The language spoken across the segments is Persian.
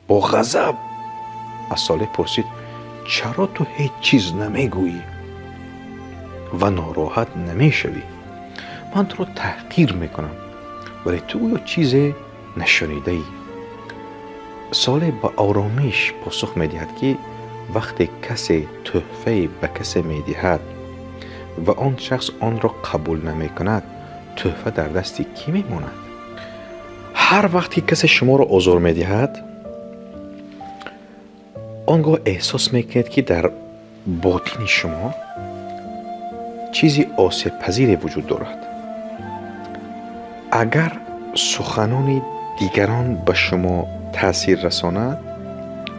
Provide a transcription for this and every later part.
با غضب از صالح پرسید چرا تو هیچ چیز نمیگویی و ناراحت نمیشوی؟ من تو رو تحقیر میکنم ولی تو گویا چیز نشنیده ای. صالح با آرامیش پاسخ میدهد که وقتی کسی تحفه به کسی میدهد و آن شخص آن را قبول نمی کند، تحفه در دستی کی میماند؟ هر وقتی کسی شما را آزار میدهد، آنگاه احساس میکنید که در باطن شما چیزی آسیب پذیری وجود دارد. اگر سخنان دیگران به شما تأثیر رساند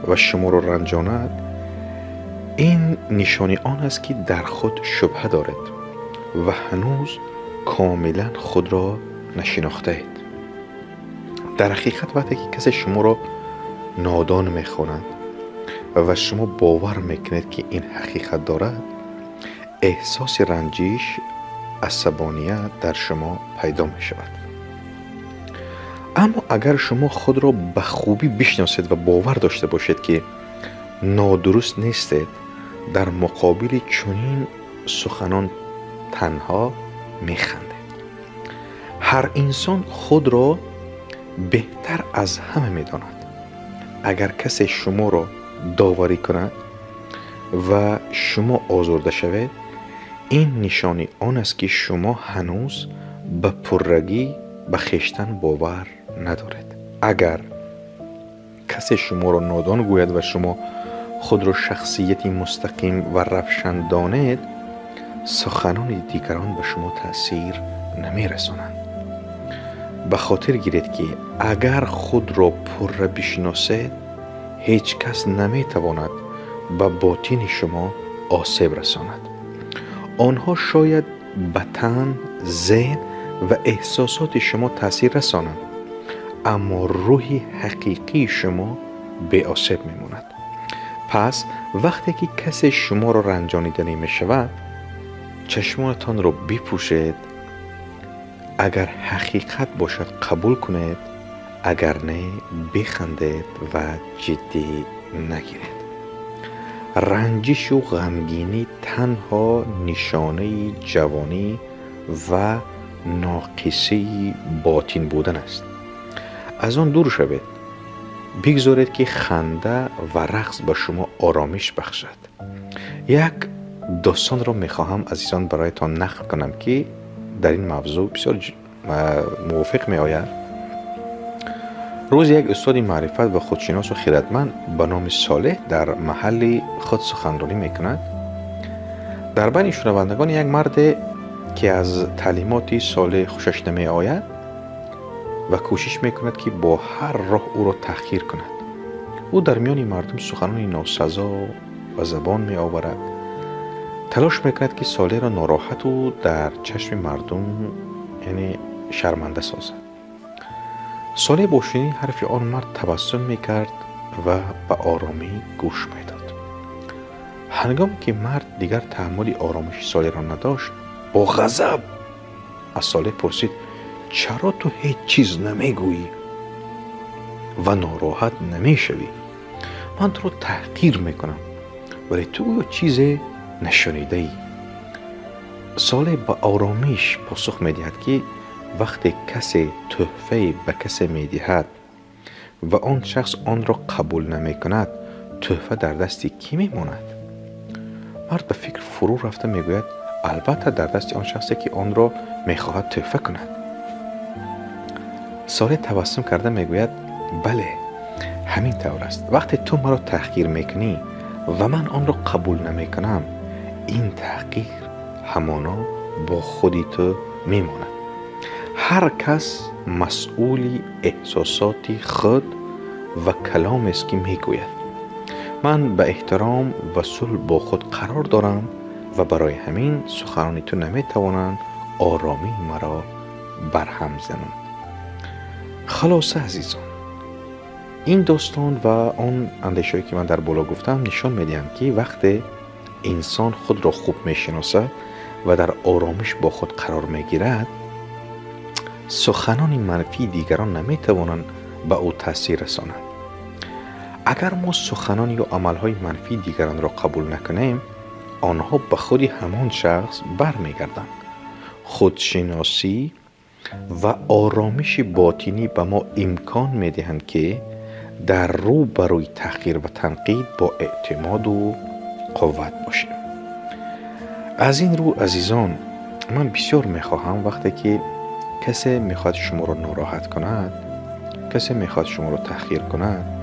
و شما را رنجاند، این نشانی آن است که در خود شبهه دارد و هنوز کاملا خود را نشناخته اید. در حقیقت وقتی که کسی شما را نادان میخواند و شما باور میکنید که این حقیقت دارد، احساس رنجش، عصبانیت در شما پیدا میشود. اما اگر شما خود را به خوبی بشناسید و باور داشته باشید که نادرست نیستید، در مقابل چنین سخنان تنها میخندید. هر انسان خود را بهتر از همه میداند. اگر کسی شما را داوری کند و شما آزرده شوید، این نشانی آن است که شما هنوز به پررگی به خویشتن باور ندارید. اگر کسی شما را نادان گوید و شما خود را شخصیتی مستقیم و روشن دانید، سخنان دیگران به شما تأثیر نمی رسانند. به خاطر گیرید که اگر خود را پر بشناسید، هیچ کس نمی تواند به باطن شما آسیب رساند. آنها شاید به تن، ذهن و احساسات شما تأثیر رسانند، اما روح حقیقی شما به آسیب میماند. پس وقتی که کسی شما را رنجانیده نمی شود، چشمانتان را بپوشید. اگر حقیقت باشد قبول کنید، اگر نه بخندید و جدی نگیرید. رنجش و غمگینی تنها نشانه جوانی و ناقصی باطن بودن است. از آن دور شوید. بگذارید که خنده و رقص به شما آرامش بخشد. یک داستان را میخواهم عزیزان برایتان نقل کنم که در این موضوع بسیار موافق می آید. روز یک استاد معرفت و خودشناس و خردمند به نام صالح در محل خود سخنرانی میکند. در بین شنوندگان یک مرد که از تعلیمات صالح خوشش نمی آید و کوشش میکند که با هر راه او را تحقیر کند. او در میان مردم سخنان ناسزا و زبان می آورد. تلاش میکند که صالح را ناراحت و در چشم مردم یعنی شرمنده سازد. صالح با شنیدن حرف آن مرد تبسم میکرد و به آرامی گوش میداد. هنگامی که مرد دیگر تحمل آرامش صالح را نداشت، با غضب از صالح پرسید چرا تو هیچ چیز نمیگویی و ناراحت نمیشوی؟ من تو رو تحقیر میکنم ولی تو گویا چیز نشنیده ای. صالح با آرامیش پاسخ میدهد که وقتی کسی تحفه به کسی میدهد و آن شخص آن را قبول نمی کند، تحفه در دستی کی میماند؟ مرد به فکر فرو رفته میگوید البته در دست آن شخصی که آن را میخواهد تحفه کند. صالح تبسم کرده میگوید بله، همین طور است. وقتی تو مرا تحقیر میکنی و من آن را قبول نمی کنم، این تحقیر همانا با خودی تو میماند. هر کس مسئول احساسات خود و کلام است که میگوید. من به احترام و صلح با خود قرار دارم و برای همین سخنان تو نمیتوانند آرامی مرا برهم زنند. خلاصه عزیزان، این داستان و آن اندیشه‌ای که من در بالا گفتم نشان میدهند که وقتی انسان خود را خوب میشناسد و در آرامش با خود قرار میگیرد، سخنان منفی دیگران نمیتوانند به او تاثیر رسانند. اگر ما سخنان یا عملهای منفی دیگران را قبول نکنیم، آنها به خود همان شخص برمیگردند. خودشناسی و آرامش باطنی به ما امکان میدهند که در رو بروی تحقیر و تنقید با اعتماد و قوت باشیم. از این رو عزیزان، من بسیار میخواهم وقتی که کسی میخواد شما را ناراحت کند، کسی میخواد شما را تحقیر کند،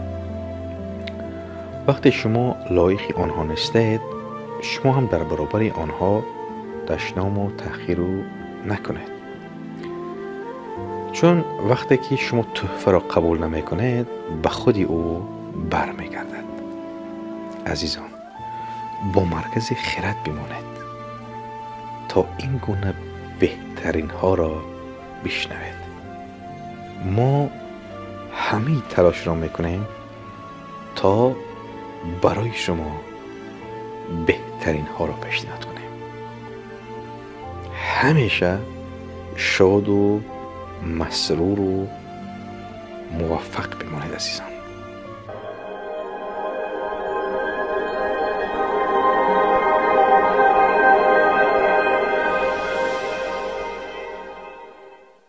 وقتی شما لایق آنها نیستید، شما هم در برابر آنها دشنام و تحقیر رو نکنید. چون وقتی که شما تحفه را قبول نمی کنید، به خود او برمیگردد. عزیزان، با مرکز خرد بمانید تا این گونه بهترین ها را بشنوید. ما همه تلاش را میکنیم تا برای شما بهترین ها را پیشنهاد کنیم. همیشه شاد و مسرور و موفق بمانید عزیزان.